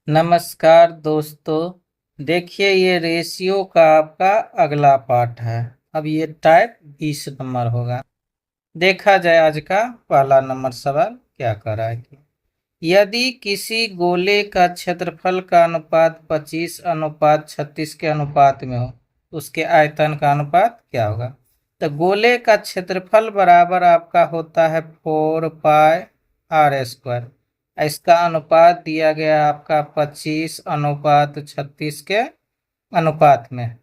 नमस्कार दोस्तों। देखिए ये रेशियो का आपका अगला पार्ट है। अब ये टाइप 20 नंबर होगा। देखा जाए आज का पहला नंबर सवाल क्या कर रहा है कि यदि किसी गोले का क्षेत्रफल का अनुपात 25 अनुपात 36 के अनुपात में हो तो उसके आयतन का अनुपात क्या होगा। तो गोले का क्षेत्रफल बराबर आपका होता है 4 पाई r²। इसका अनुपात दिया गया आपका 25 अनुपात 36 के अनुपात में।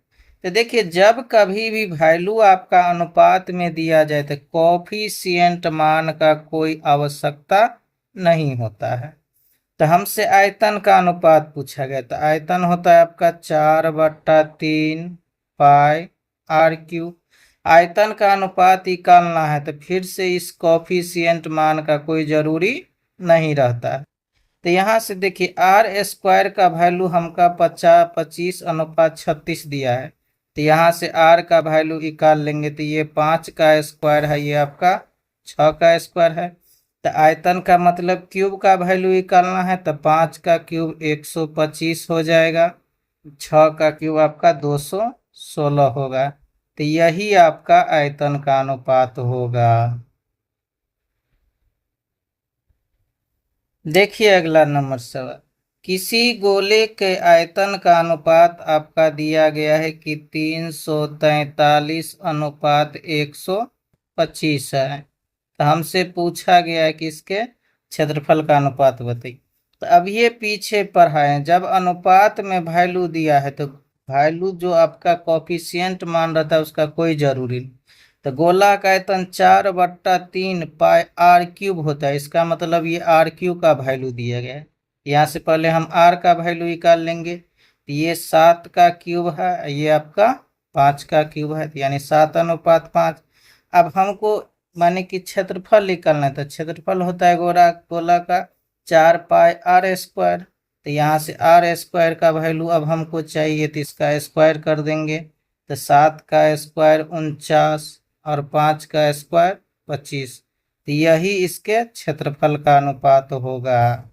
तो देखिए जब कभी भी वैल्यू आपका अनुपात में दिया जाए तो कोफिशिएंट मान का कोई आवश्यकता नहीं होता है। तो हमसे आयतन का अनुपात पूछा गया, तो आयतन होता है आपका 4/3 पाई r³ आयतन का अनुपात निकालना है तो फिर से इस कोफिशिएंट मान का कोई जरूरी नहीं रहता है। तो यहाँ से देखिए r² का वैल्यू हमका 25 अनुपात 36 दिया है। तो यहाँ से r का वैल्यू निकाल लेंगे तो ये 5 का स्क्वायर है, ये आपका 6 का स्क्वायर है। तो आयतन का मतलब क्यूब का वैल्यू निकालना है तो 5 का क्यूब 125 हो जाएगा, 6 का क्यूब आपका 216 होगा। तो यही आपका आयतन का अनुपात होगा। देखिए अगला नंबर सवाल। किसी गोले के आयतन का अनुपात आपका दिया गया है कि 343 अनुपात 125 है। तो हमसे पूछा गया है कि इसके क्षेत्रफल का अनुपात बताइए। तो अब ये पीछे पढ़ाए, जब अनुपात में वैल्यू दिया है तो वैल्यू जो आपका कोफिशिएंट मान रहता है उसका कोई जरूरी नहीं। तो गोला का आयतन 4/3 पाई r³ होता है, इसका मतलब ये r³ का वैल्यू दिया गया है। यहाँ से पहले हम r का वैल्यू निकाल लेंगे। तो ये 7 का क्यूब है, ये आपका 5 का क्यूब है, यानी 7/5। अब हमको माने कि क्षेत्रफल निकालना है तो क्षेत्रफल होता है गोला का 4 पाई r²। तो यहाँ से r² का वैल्यू अब हमको चाहिए तो इसका स्क्वायर कर देंगे। तो 7 का स्क्वायर 49 और 5 का स्क्वायर 25। तो यही इसके क्षेत्रफल का अनुपात होगा।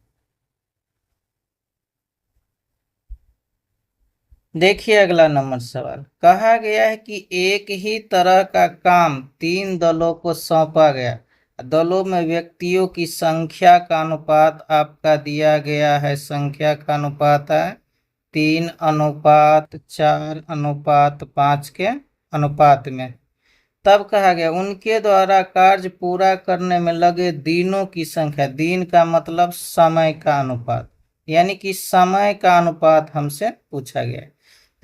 देखिए अगला नंबर सवाल। कहा गया है कि एक ही तरह का काम 3 दलों को सौंपा गया। दलों में व्यक्तियों की संख्या का अनुपात आपका दिया गया है, संख्या का अनुपात है 3:4:5 के अनुपात में। तब कहा गया उनके द्वारा कार्य पूरा करने में लगे दिनों की संख्या, दिन का मतलब समय का अनुपात, यानी कि समय का अनुपात हमसे पूछा गया है।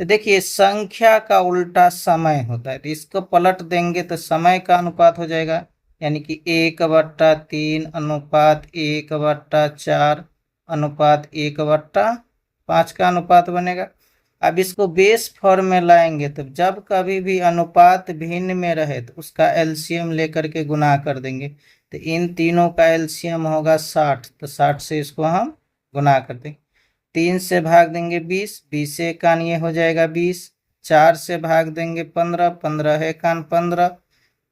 तो देखिए संख्या का उल्टा समय होता है, तो इसको पलट देंगे तो समय का अनुपात हो जाएगा, यानी कि 1/3 अनुपात 1/4 अनुपात 1/5 का अनुपात बनेगा। अब इसको बेस फॉर्म में लाएंगे तो जब कभी भी अनुपात भिन्न में रहे तो उसका एलसीएम लेकर के गुना कर देंगे। तो इन तीनों का एलसीएम होगा 60, तो 60 से इसको हम गुना कर देंगे। 3 से भाग देंगे 20, 20 एकान ये हो जाएगा 20। 4 से भाग देंगे 15, 15 एकान 15।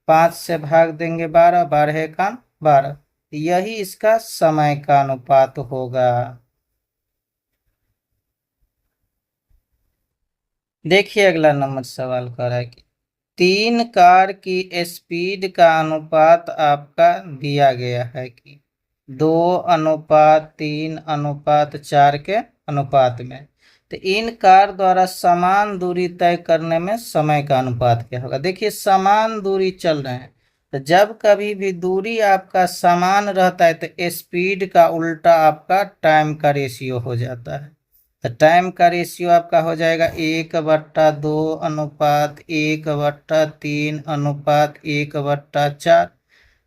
5 से भाग देंगे 12, 12 एकान 12। यही इसका समय का अनुपात होगा। देखिए अगला नंबर सवाल कर रहा है कि 3 कार की स्पीड का अनुपात आपका दिया गया है कि 2:3:4 के अनुपात में। तो इन कार द्वारा समान दूरी तय करने में समय का अनुपात क्या होगा। देखिए समान दूरी चल रहे हैं, तो जब कभी भी दूरी आपका समान रहता है तो स्पीड का उल्टा आपका टाइम का रेशियो हो जाता है। तो टाइम का रेशियो आपका हो जाएगा 1/2 अनुपात 1/3 अनुपात 1/4।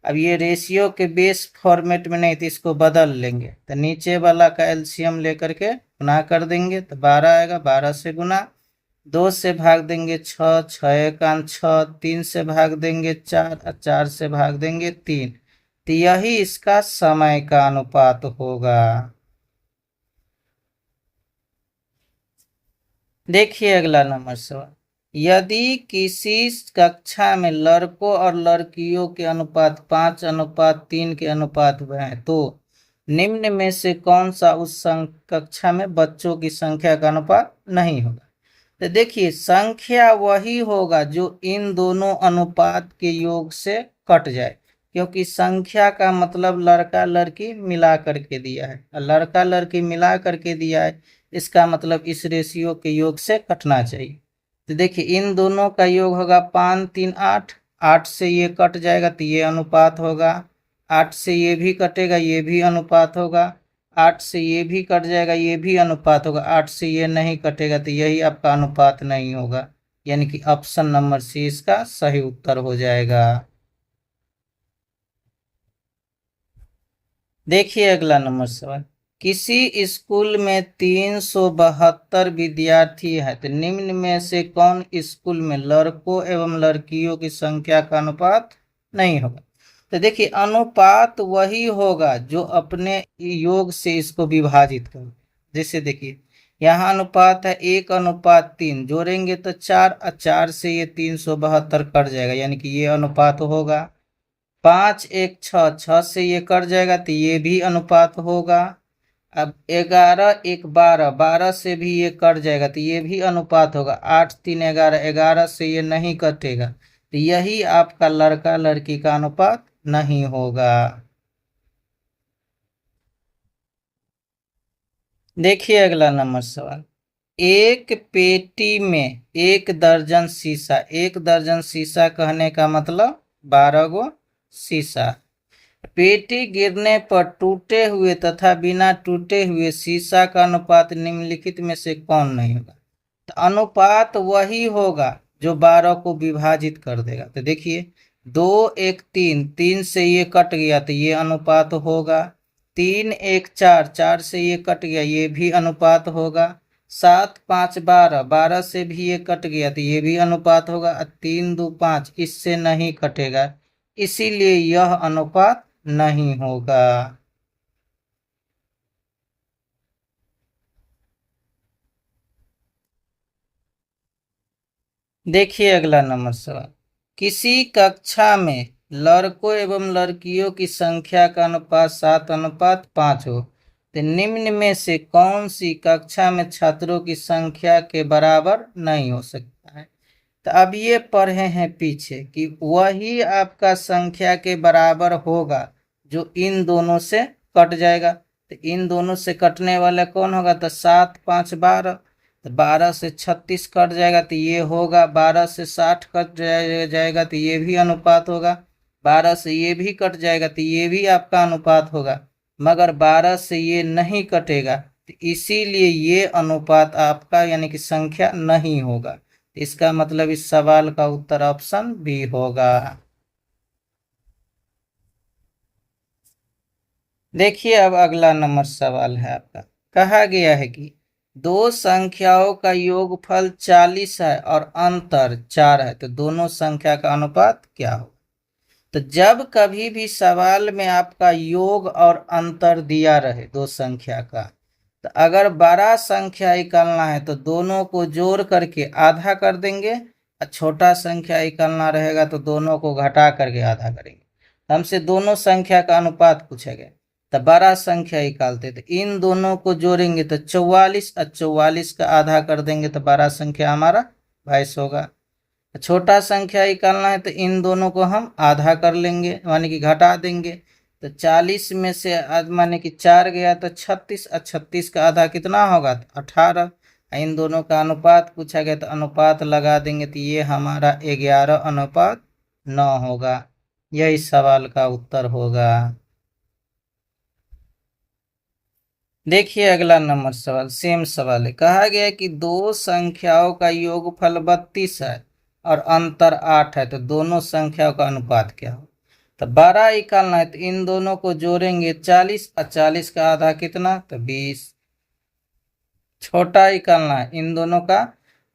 अब ये रेशियो के बेस फॉर्मेट में नहीं तो इसको बदल लेंगे, तो नीचे वाला का एलसीएम लेकर के गुना कर देंगे तो 12 आएगा, 12 से गुना। 2 से भाग देंगे 6, 6 एकान 6। 3 से भाग देंगे 4 और 4 से भाग देंगे 3। तो यही इसका समय का अनुपात होगा। देखिए अगला नंबर सवाल। यदि किसी कक्षा में लड़कों और लड़कियों के अनुपात 5:3 के अनुपात में है तो निम्न में से कौन सा उस कक्षा में बच्चों की संख्या का अनुपात नहीं होगा। तो देखिए संख्या वही होगा जो इन दोनों अनुपात के योग से कट जाए, क्योंकि संख्या का मतलब लड़का लड़की मिला करके दिया है, और लड़का लड़की मिला करके दिया है, इसका मतलब इस रेशियो के योग से कटना चाहिए। तो देखिए इन दोनों का योग होगा 5 3 8, 8 से ये कट जाएगा तो ये अनुपात होगा, 8 से ये भी कटेगा ये भी अनुपात होगा, 8 से ये भी कट जाएगा ये भी अनुपात होगा, 8 से ये नहीं कटेगा तो यही आपका अनुपात नहीं होगा, यानी कि ऑप्शन नंबर सी इसका सही उत्तर हो जाएगा। देखिए अगला नंबर सवाल, किसी स्कूल में 372 विद्यार्थी है तो निम्न में से कौन स्कूल में लड़कों एवं लड़कियों की संख्या का अनुपात नहीं होगा। तो देखिए अनुपात वही होगा जो अपने योग से इसको विभाजित कर, जैसे देखिए यहाँ अनुपात है 1:3, जोड़ेंगे तो 4, और 4 से ये 372 कट जाएगा, यानी कि ये अनुपात होगा। 5 1 6, 6 से ये कट जाएगा तो ये भी अनुपात होगा। अब 11 1 12, 12 से भी ये कट जाएगा तो ये भी अनुपात होगा। 8 3 11, 11 से ये नहीं कटेगा तो यही आपका लड़का लड़की का अनुपात नहीं होगा। देखिए अगला नंबर सवाल, एक पेटी में 1 दर्जन शीशा, 1 दर्जन शीशा कहने का मतलब 12 गो शीशा, पेटी गिरने पर टूटे हुए तथा बिना टूटे हुए शीशा का अनुपात निम्नलिखित में से कौन नहीं होगा। तो अनुपात वही होगा जो 12 को विभाजित कर देगा। तो देखिए 2 1 3, 3 से ये कट गया तो ये अनुपात होगा। 3 1 4, 4 से ये कट गया ये भी अनुपात होगा। 7 5 12, 12 से भी ये कट गया तो ये भी अनुपात होगा। 3 2 5, इससे नहीं कटेगा, इसीलिए यह अनुपात नहीं होगा। देखिए अगला नंबर सवाल, किसी कक्षा में लड़कों एवं लड़कियों की संख्या का अनुपात 7:5 हो तो निम्न में से कौन सी कक्षा में छात्रों की संख्या के बराबर नहीं हो सकता है। तो अब ये पढ़े हैं पीछे कि वही आपका संख्या के बराबर होगा जो इन दोनों से कट जाएगा। तो इन दोनों से कटने वाला कौन होगा, तो 7 5 12, तो 12 से 36 कट जाएगा तो ये होगा। 12 से 60 कट जाएगा तो ये भी अनुपात होगा। 12 से ये भी कट जाएगा तो ये भी आपका अनुपात होगा, मगर 12 से ये नहीं कटेगा तो इसीलिए ये अनुपात आपका यानी कि संख्या नहीं होगा। इसका मतलब इस सवाल का उत्तर ऑप्शन बी होगा। देखिए अब अगला नंबर सवाल है आपका, कहा गया है कि दो संख्याओं का योगफल 40 है और अंतर 4 है तो दोनों संख्या का अनुपात क्या हो। तो जब कभी भी सवाल में आपका योग और अंतर दिया रहे दो संख्या का, तो अगर बड़ा संख्या निकालना है तो दोनों को जोड़ करके आधा कर देंगे, और छोटा संख्या निकालना रहेगा तो दोनों को घटा करके आधा करेंगे। हमसे दोनों संख्या का अनुपात पूछा गया, तो बड़ा संख्या निकालते तो इन दोनों को जोड़ेंगे तो 44, और 44 का आधा कर देंगे तो बड़ा संख्या हमारा 22 होगा। छोटा संख्या निकालना है तो इन दोनों को हम आधा कर लेंगे माने कि घटा देंगे, तो 40 में से माने कि 4 गया तो 36, और 36 का आधा कितना होगा, तो 18। इन दोनों का अनुपात पूछा गया तो अनुपात लगा देंगे तो ये हमारा 11:9 होगा, यही सवाल का उत्तर होगा। देखिए अगला नंबर सवाल सेम सवाल है, कहा गया है कि दो संख्याओं का योगफल 32 है और अंतर 8 है तो दोनों संख्याओं का अनुपात क्या हो। तो 12 निकालना है तो इन दोनों को जोड़ेंगे 40, और 40 का आधा कितना, तो 20। छोटा निकालना है इन दोनों का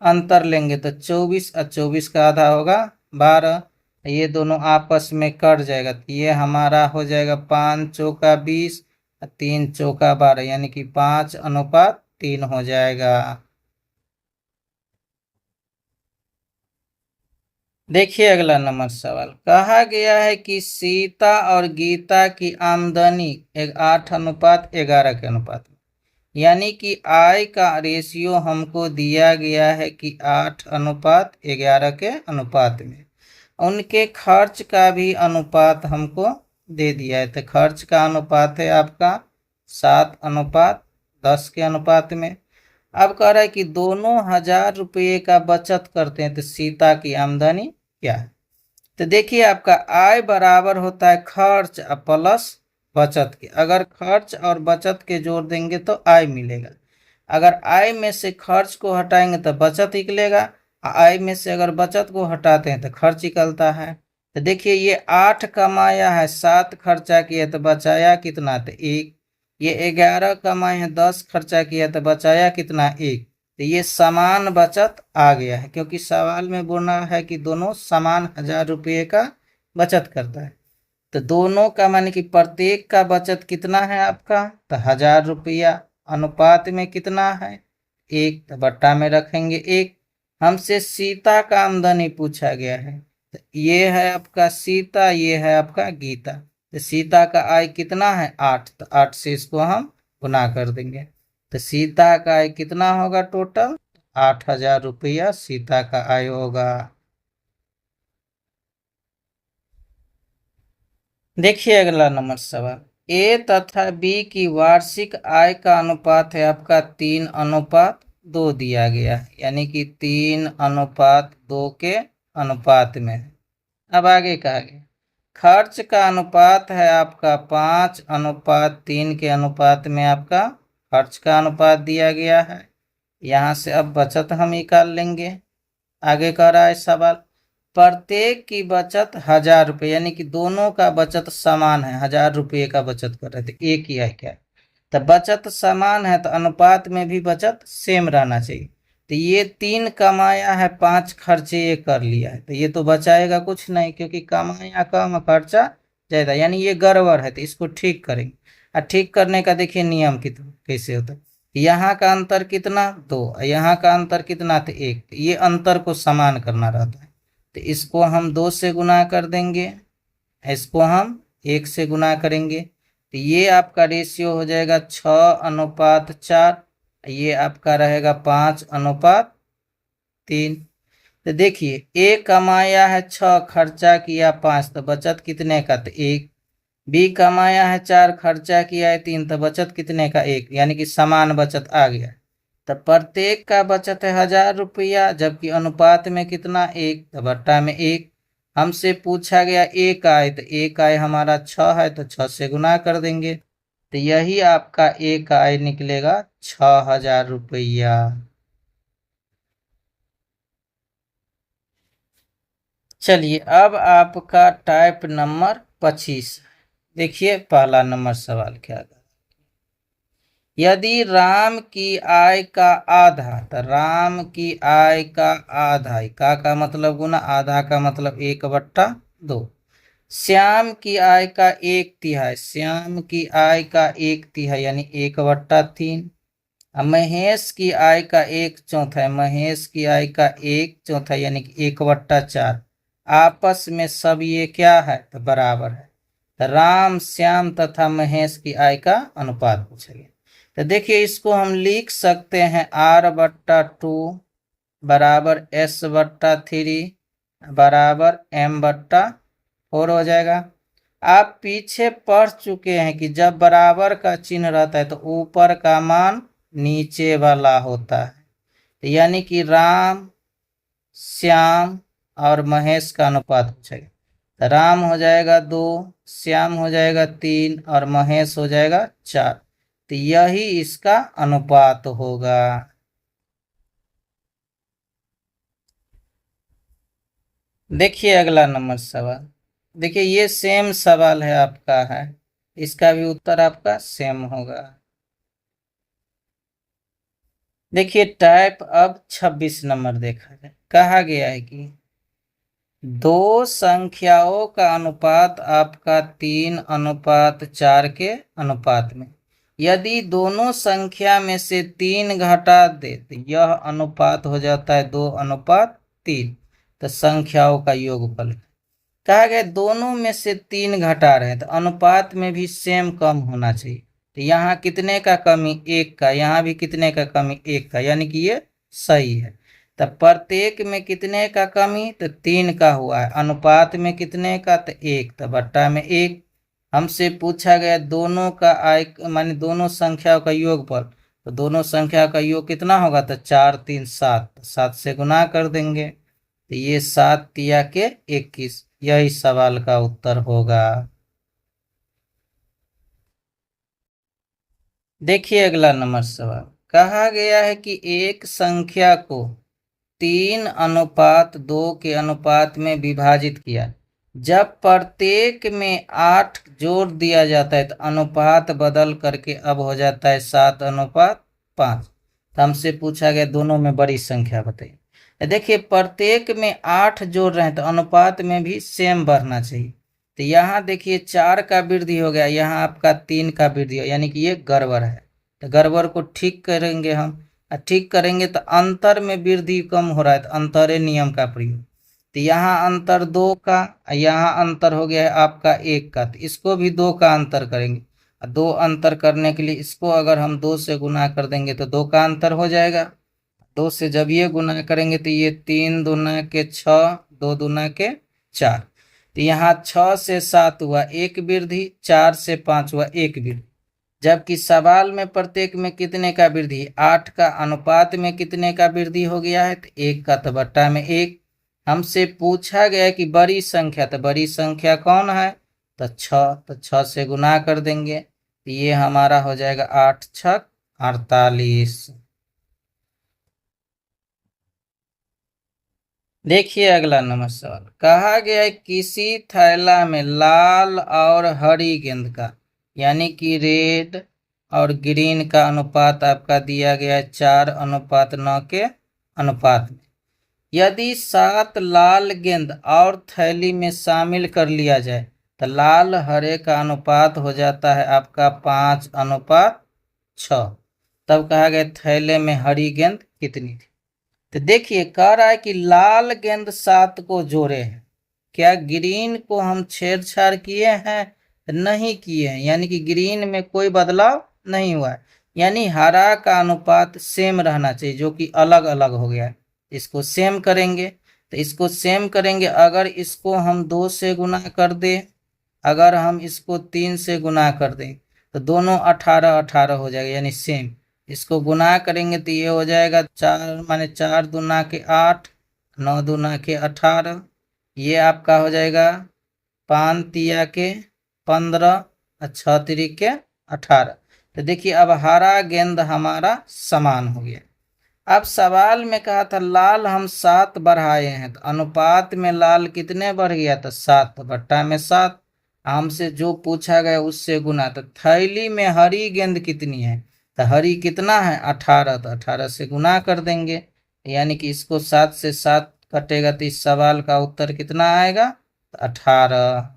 अंतर लेंगे तो 24, और 24 का आधा होगा 12। ये दोनों आपस में कट जाएगा तो ये हमारा हो जाएगा 5 चौका 20, 3 चौका 12, यानी कि 5:3 हो जाएगा। देखिए अगला नंबर सवाल, कहा गया है कि सीता और गीता की आमदनी 8:11 के अनुपात में, यानी कि आय का रेशियो हमको दिया गया है कि 8:11 के अनुपात में। उनके खर्च का भी अनुपात हमको दे दिया है, तो खर्च का अनुपात है आपका 7:10 के अनुपात में। अब कह रहा है कि दोनों 1000 रुपये का बचत करते हैं, तो सीता की आमदनी क्या है। तो देखिए आपका आय बराबर होता है खर्च प्लस बचत के। अगर खर्च और बचत के जोड़ देंगे तो आय मिलेगा। अगर आय में से खर्च को हटाएंगे तो बचत निकलेगा। आय में से अगर बचत को हटाते हैं तो खर्च निकलता है। तो देखिए ये 8 कमाया है, 7 खर्चा किया तो बचाया कितना, तो 1। ये 11 कमाए हैं, 10 खर्चा किया तो बचाया कितना, 1। तो ये समान बचत आ गया है, क्योंकि सवाल में बोलना है कि दोनों समान 1000 रुपये का बचत करता है। तो दोनों का माने कि प्रत्येक का बचत कितना है आपका, तो 1000 रुपया। अनुपात में कितना है, 1, तो बट्टा में रखेंगे 1। हमसे सीता का आमदनी पूछा गया है, तो ये है आपका सीता, ये है आपका गीता। तो सीता का आय कितना है, 8, तो 8 से इसको हम गुना कर देंगे। तो सीता का आय कितना होगा टोटल, 8000 रुपया सीता का आय होगा। देखिए अगला नंबर सवाल, ए तथा बी की वार्षिक आय का अनुपात है आपका 3:2 दिया गया है, यानी कि 3:2 के अनुपात में है। अब आगे कहा गया खर्च का अनुपात है आपका 5:3 के अनुपात में आपका खर्च का अनुपात दिया गया है। यहाँ से अब बचत हम निकाल लेंगे। आगे कह रहा है सवाल, प्रत्येक की बचत 1000 रुपये, यानी कि दोनों का बचत समान है, 1000 रुपये का बचत कर रहे थे, एक ही है क्या। तो बचत समान है तो अनुपात में भी बचत सेम रहना चाहिए। तो ये 3 कमाया है, 5 खर्चे ये कर लिया है, तो ये तो बचाएगा कुछ नहीं, क्योंकि कमाया कम खर्चा ज्यादा, यानी ये गड़बड़ है। तो इसको ठीक करेंगे। और ठीक करने का देखिए नियम कितना कैसे होता है। यहाँ का अंतर कितना, 2, यहाँ का अंतर कितना, तो 1। ये अंतर को समान करना रहता है। तो इसको हम 2 से गुना कर देंगे, इसको हम 1 से गुना करेंगे, तो ये आपका रेशियो हो जाएगा 6:4। ये आपका रहेगा 5:3। तो देखिए ए कमाया है 6, खर्चा किया 5, तो बचत कितने का, तो 1। बी कमाया है 4, खर्चा किया है 3, तो बचत कितने का, 1, यानी कि समान बचत आ गया। तो प्रत्येक का बचत है 1000 रुपया, जबकि अनुपात में कितना, 1, तो बट्टा में 1। हमसे पूछा गया एक आय, तो एक आय हमारा 6 है, तो 6 से गुना कर देंगे। तो यही आपका एक आय निकलेगा 6000 रुपया। चलिए अब आपका टाइप नंबर 25। देखिए पहला नंबर सवाल क्या था, यदि राम की आय का आधा, तो राम की आय का आधा, का मतलब गुना, आधा का मतलब 1/2। श्याम की आय का 1/3, श्याम की आय का 1/3 यानी 1/3। महेश की आय का 1/4, महेश की आय का 1/4 यानी कि 1/4। आपस में सब ये क्या है, तो बराबर है। तो राम, श्याम तथा महेश की आय का अनुपात पूछा गया। तो देखिए इसको हम लिख सकते हैं R/2 बराबर S/3 बराबर M/4 हो जाएगा। आप पीछे पढ़ चुके हैं कि जब बराबर का चिन्ह रहता है तो ऊपर का मान नीचे वाला होता है। तो यानी कि राम, श्याम और महेश का अनुपात पूछेगा। तो राम हो जाएगा 2, श्याम हो जाएगा 3 और महेश हो जाएगा 4। तो यही इसका अनुपात होगा। देखिए अगला नंबर सवाल, देखिए ये सेम सवाल है आपका है, इसका भी उत्तर आपका सेम होगा। देखिए टाइप अब 26 नंबर देखा जाए, कहा गया है कि दो संख्याओं का अनुपात आपका 3:4 के अनुपात में, यदि दोनों संख्या में से 3 घटा दे तो यह अनुपात हो जाता है 2:3। तो संख्याओं का योगफल। कहा गया दोनों में से 3 घटा रहे हैं तो अनुपात में भी सेम कम होना चाहिए। तो यहाँ कितने का कमी, 1 का, यहाँ भी कितने का कमी, 1 का, यानी कि ये सही है। तो प्रत्येक में कितने का कमी, तो 3 का हुआ है। अनुपात में कितने का, तो 1, तो बट्टा में 1। हमसे पूछा गया दोनों का आय माने दोनों संख्याओं का योगफल, तो दोनों संख्या का योग कितना होगा, तो 4 3 7, 7 से गुना कर देंगे तो ये 7 तिया के 21, यही सवाल का उत्तर होगा। देखिए अगला नंबर सवाल, कहा गया है कि एक संख्या को 3:2 के अनुपात में विभाजित किया, जब प्रत्येक में 8 जोड़ दिया जाता है तो अनुपात बदल करके अब हो जाता है 7:5। तो हमसे पूछा गया दोनों में बड़ी संख्या बताइए। देखिए प्रत्येक में 8 जोड़ रहे हैं तो अनुपात में भी सेम बढ़ना चाहिए। तो यहाँ देखिए 4 का वृद्धि हो गया, यहाँ आपका 3 का वृद्धि हो, यानी कि ये गड़बड़ है। तो गड़बड़ को ठीक करेंगे हम, ठीक करेंगे तो अंतर में वृद्धि कम हो रहा है तो अंतरे नियम का प्रयोग। तो यहाँ अंतर 2 का, यहाँ अंतर हो गया है आपका 1 का, तो इसको भी 2 का अंतर करेंगे। 2 अंतर करने के लिए इसको अगर हम 2 से गुना कर देंगे तो 2 का अंतर हो जाएगा। 2 से जब ये गुना करेंगे तो ये 3 दूना के 6, 2 दूना के 4। तो यहाँ 6 से 7 हुआ 1 वृद्धि, 4 से 5 हुआ 1 वृद्धि। जबकि सवाल में प्रत्येक में कितने का वृद्धि, 8 का, अनुपात में कितने का वृद्धि हो गया है, तो 1 का, तो बट्टा में 1। हमसे पूछा गया कि बड़ी संख्या, तो बड़ी संख्या कौन है, तो 6, तो 6 से गुना कर देंगे तो ये हमारा हो जाएगा 8 छक 48। देखिए अगला नंबर सवाल, कहा गया है किसी थैला में लाल और हरी गेंद का, यानी कि रेड और ग्रीन का अनुपात आपका दिया गया है 4:9 के अनुपात में। यदि 7 लाल गेंद और थैली में शामिल कर लिया जाए तो लाल हरे का अनुपात हो जाता है आपका 5:6। तब कहा गया थैले में हरी गेंद कितनी थी। तो देखिए कह रहा है कि लाल गेंद 7 को जोड़े हैं, क्या ग्रीन को हम छेड़छाड़ किए हैं, नहीं किए हैं, यानी कि ग्रीन में कोई बदलाव नहीं हुआ है, यानी हरा का अनुपात सेम रहना चाहिए, जो कि अलग अलग हो गया है। इसको सेम करेंगे, तो इसको सेम करेंगे, अगर इसको हम 2 से गुना कर दें, अगर हम इसको 3 से गुना कर दें तो दोनों 18 18 हो जाएगा, यानी सेम। इसको गुना करेंगे तो ये हो जाएगा 4 माने 4 दूना के 8, 9 दूना के 18, ये आपका हो जाएगा 5 तिया के 15, 6 तिरिक के 18। तो देखिए अब हरा गेंद हमारा समान हो गया। अब सवाल में कहा था लाल हम 7 बढ़ाए हैं, तो अनुपात में लाल कितने बढ़ गया, तो 7, तो बट्टा में 7। हमसे जो पूछा गया उससे गुना, तो थैली में हरी गेंद कितनी है, तो हरी कितना है 18, तो 18 से गुना कर देंगे, यानी कि इसको 7 से 7 कटेगा तो इस सवाल का उत्तर कितना आएगा, तो 18।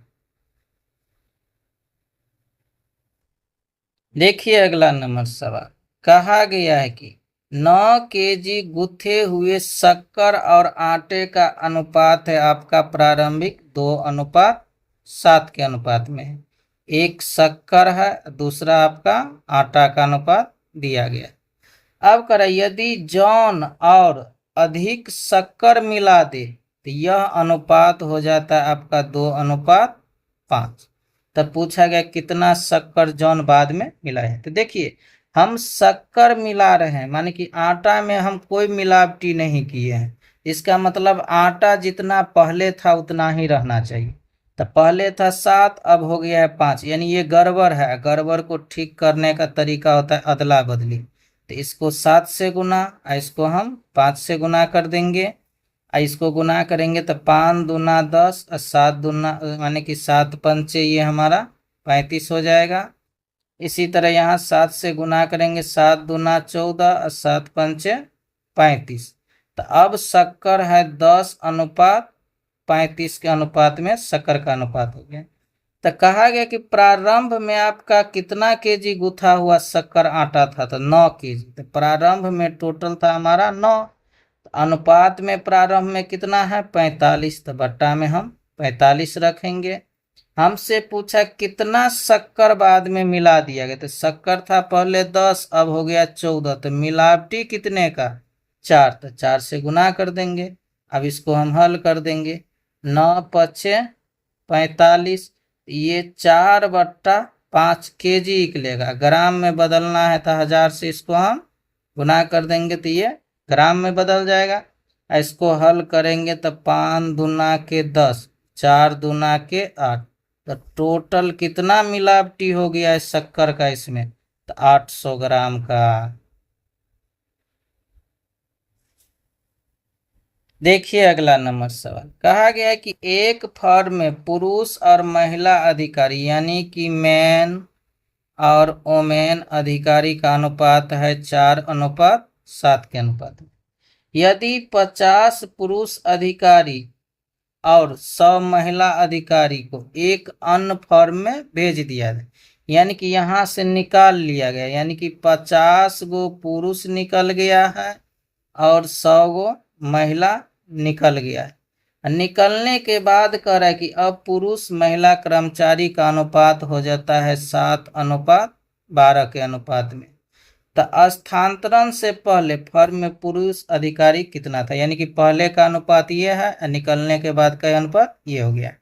देखिए अगला नंबर सवाल, कहा गया है कि 9 केजी गुथे हुए शक्कर और आटे का अनुपात है आपका प्रारंभिक 2:7 के अनुपात में है। एक शक्कर है, दूसरा आपका आटा का अनुपात दिया गया। अब करें यदि जौन और अधिक शक्कर मिला दे तो यह अनुपात हो जाता है आपका 2:5। तब पूछा गया कितना शक्कर जौन बाद में मिला है। तो देखिए हम शक्कर मिला रहे हैं, माने कि आटा में हम कोई मिलावटी नहीं किए हैं, इसका मतलब आटा जितना पहले था उतना ही रहना चाहिए। तो पहले था 7, अब हो गया है 5, यानी ये गड़बड़ है। गड़बड़ को ठीक करने का तरीका होता है अदला बदली। तो इसको 7 से गुना, इसको हम 5 से गुना कर देंगे, इसको गुना करेंगे तो 5 दूना 10 और 7 दूना माने कि 7 पंचे ये हमारा 35 हो जाएगा। इसी तरह यहाँ 7 से गुना करेंगे, 7 दूना 14 और 7 पंचे 35। तो अब शक्कर है 10:35 के अनुपात में शक्कर का अनुपात हो गया। तो कहा गया कि प्रारंभ में आपका कितना केजी गुथा हुआ शक्कर आटा था, तो 9 केजी। तो प्रारंभ में टोटल था हमारा 9, अनुपात में प्रारंभ में कितना है 45, तो बट्टा में हम 45 रखेंगे। हमसे पूछा कितना शक्कर बाद में मिला दिया गया, तो शक्कर था पहले 10, अब हो गया 14, तो मिलावटी कितने का 4, तो 4 से गुना कर देंगे। अब इसको हम हल कर देंगे, 9×5 = 45, ये 4/5 kg निकलेगा। ग्राम में बदलना है तो 1000 से इसको हम गुना कर देंगे तो ये ग्राम में बदल जाएगा। इसको हल करेंगे तो 5 दूना के 10, 4 दूना के 8, तो टोटल कितना मिलावटी हो गया है शक्कर का इसमें, तो 800 ग्राम का। देखिए अगला नंबर सवाल, कहा गया है कि एक फर्म में पुरुष और महिला अधिकारी यानी कि मैन और वोमेन अधिकारी का अनुपात है 4:7 के अनुपात में। यदि 50 पुरुष अधिकारी और 100 महिला अधिकारी को एक अन्य फर्म में भेज दिया जाए, यानी कि यहाँ से निकाल लिया गया, यानी कि 50 गो पुरुष निकल गया है और 100 गो महिला निकल गया है। निकलने के बाद कह रहा है कि अब पुरुष महिला कर्मचारी का अनुपात हो जाता है 7:12 के अनुपात में। तो स्थानांतरण से पहले फर्म में पुरुष अधिकारी कितना था, यानी कि पहले का अनुपात ये है और निकलने के बाद का अनुपात ये हो गया।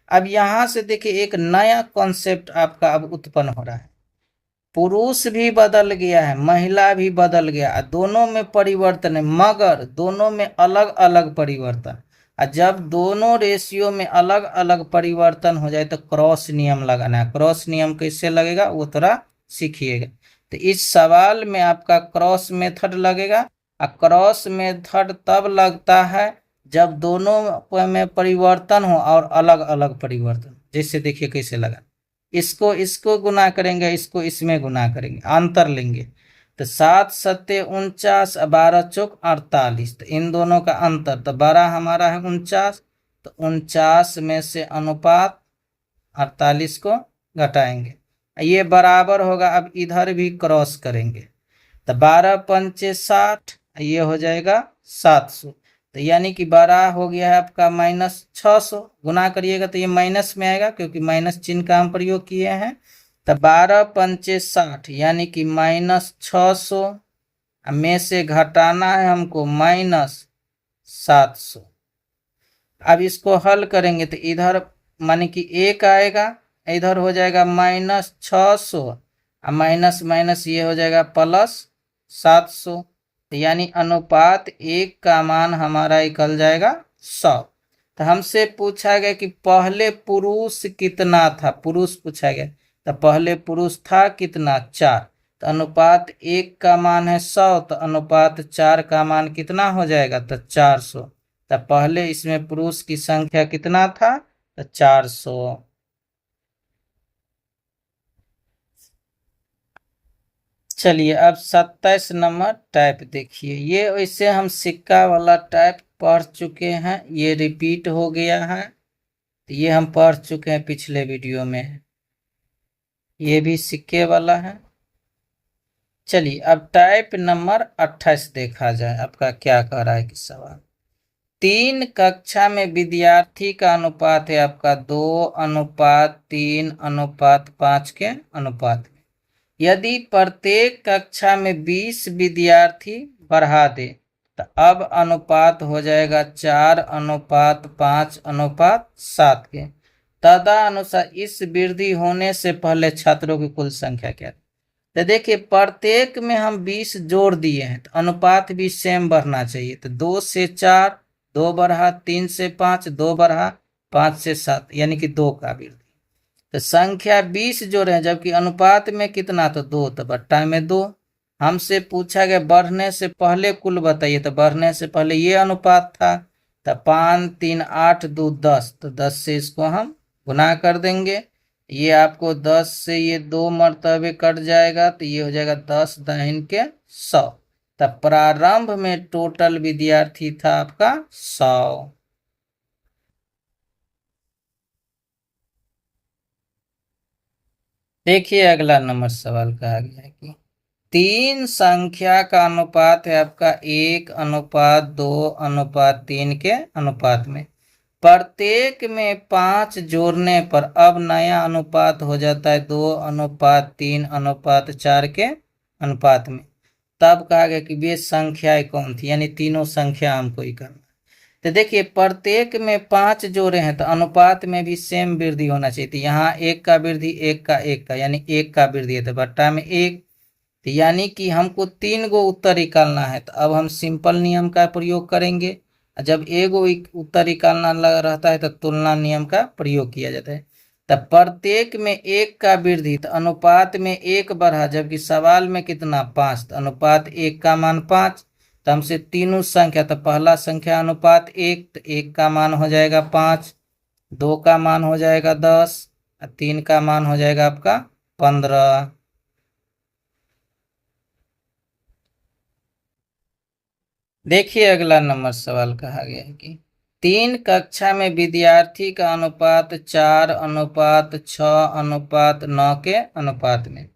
अब यहाँ से देखिए एक नया कॉन्सेप्ट आपका अब उत्पन्न हो रहा है। पुरुष भी बदल गया है, महिला भी बदल गया, दोनों में परिवर्तन है, मगर दोनों में अलग अलग परिवर्तन। और जब दोनों रेशियो में अलग अलग परिवर्तन हो जाए तो क्रॉस नियम लगाना है। क्रॉस नियम कैसे लगेगा वो थोड़ा सीखिएगा। तो इस सवाल में आपका क्रॉस मेथड लगेगा, और क्रॉस मेथड तब लगता है जब दोनों में परिवर्तन हो और अलग अलग परिवर्तन। जैसे देखिए कैसे लगा, इसको गुना करेंगे, इसको इसमें गुना करेंगे, अंतर लेंगे तो 7×7 = 49, 12×4 = 48, तो इन दोनों का अंतर, तो बड़ा हमारा है 49, तो 49 में से अनुपात 48 को घटाएंगे, ये बराबर होगा। अब इधर भी क्रॉस करेंगे तो 12×5 = 60, ये हो जाएगा 700, तो यानी कि बड़ा हो गया है आपका -600। गुना करिएगा तो ये माइनस में आएगा क्योंकि माइनस चिन्ह का हम प्रयोग किए हैं। तो 12×5 = 60, यानी कि -600 में से घटाना है हमको -700। अब इसको हल करेंगे तो इधर माने कि 1 आएगा, इधर हो जाएगा -600, और माइनस माइनस ये हो जाएगा +700, यानी अनुपात 1 का मान हमारा निकल जाएगा 100। तो हमसे पूछा गया कि पहले पुरुष कितना था, पुरुष पूछा गया, तो पहले पुरुष था कितना 4, तो अनुपात 1 का मान है 100, तो अनुपात 4 का मान कितना हो जाएगा, तो 400। तो पहले इसमें पुरुष की संख्या कितना था, तो 400। चलिए अब 27 नंबर टाइप देखिए। ये वैसे हम सिक्का वाला टाइप पढ़ चुके हैं, ये रिपीट हो गया है, तो ये हम पढ़ चुके हैं पिछले वीडियो में। ये भी सिक्के वाला है। चलिए अब टाइप नंबर 28 देखा जाए, आपका क्या कह रहा है कि सवाल। 3 कक्षा में विद्यार्थी का अनुपात है आपका 2:3:5 के अनुपात में। यदि प्रत्येक कक्षा में 20 विद्यार्थी बढ़ा दे तो अब अनुपात हो जाएगा 4:5:7 के। तदनुसार इस वृद्धि होने से पहले छात्रों की कुल संख्या क्या है। तो देखिए प्रत्येक में हम 20 जोड़ दिए हैं तो अनुपात भी सेम बढ़ना चाहिए। तो 2 से 4 2 बढ़ा, 3 से 5 2 बढ़ा, 5 से 7 यानी कि 2 का वृद्धि। तो संख्या 20 जोड़े हैं जबकि अनुपात में कितना, तो 2, तो बट्टा में 2। हमसे पूछा गया बढ़ने से पहले कुल बताइए, तो बढ़ने से पहले ये अनुपात था, तो 5 3 8 2 10, तो 10 से इसको हम गुना कर देंगे। ये आपको 10 से ये 2 मरतबे कट जाएगा, तो ये हो जाएगा 10 दाहिन के 100। तब प्रारंभ में टोटल विद्यार्थी था आपका 100। देखिए अगला नंबर सवाल कहा गया है कि तीन संख्या का अनुपात है आपका 1:2:3 के अनुपात में। प्रत्येक में 5 जोड़ने पर अब नया अनुपात हो जाता है 2:3:4 के अनुपात में। तब कहा गया कि वे संख्याएं कौन थी, यानी तीनों संख्या हमको ही करना। तो देखिए प्रत्येक में 5 जोड़े हैं तो अनुपात में भी सेम वृद्धि होना चाहिए थी। यहाँ 1 का वृद्धि, 1 का 1 का, यानी 1 का वृद्धि है तो बट्टा में 1। तो यानी कि हमको 3 गो उत्तर निकालना है तो अब हम सिंपल नियम का प्रयोग करेंगे। जब एगो उत्तर निकालना रहता है तो तुलना नियम का प्रयोग किया जाता है। तब प्रत्येक में 1 का वृद्धि तो अनुपात में 1 बढ़ा, जबकि सवाल में कितना 5, तो अनुपात 1 का मान 5। तो हमसे तीनों संख्या, तो पहला संख्या अनुपात 1, तो 1 का मान हो जाएगा 5, 2 का मान हो जाएगा 10 और 3 का मान हो जाएगा आपका 15। देखिए अगला नंबर सवाल कहा गया है कि 3 कक्षा में विद्यार्थी का अनुपात 4:6:9 के अनुपात में।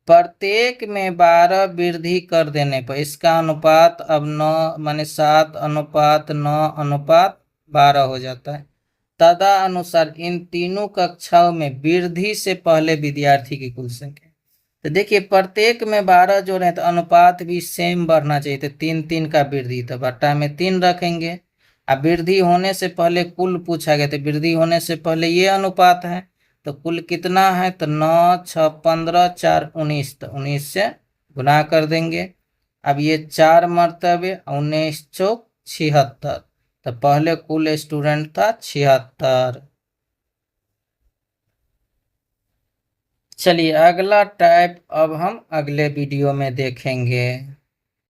प्रत्येक में 12 वृद्धि कर देने पर इसका अनुपात अब 9 माने 7:9:12 हो जाता है। तदनुसार इन तीनों कक्षाओं में वृद्धि से पहले विद्यार्थी की कुल संख्या। तो देखिए प्रत्येक में 12 जोड़े हैं तो अनुपात भी सेम बढ़ना चाहिए। तो 3 का वृद्धि, तो बट्टा में 3 रखेंगे। अब वृद्धि होने से पहले कुल पूछा गया, तो वृद्धि होने से पहले ये अनुपात है तो कुल कितना है, तो 9, 6, 15, 4, 19, तो 19 से गुना कर देंगे। अब ये 4 मर्तबे 19 चौक 76, तो पहले कुल स्टूडेंट था 76। चलिए अगला टाइप अब हम अगले वीडियो में देखेंगे।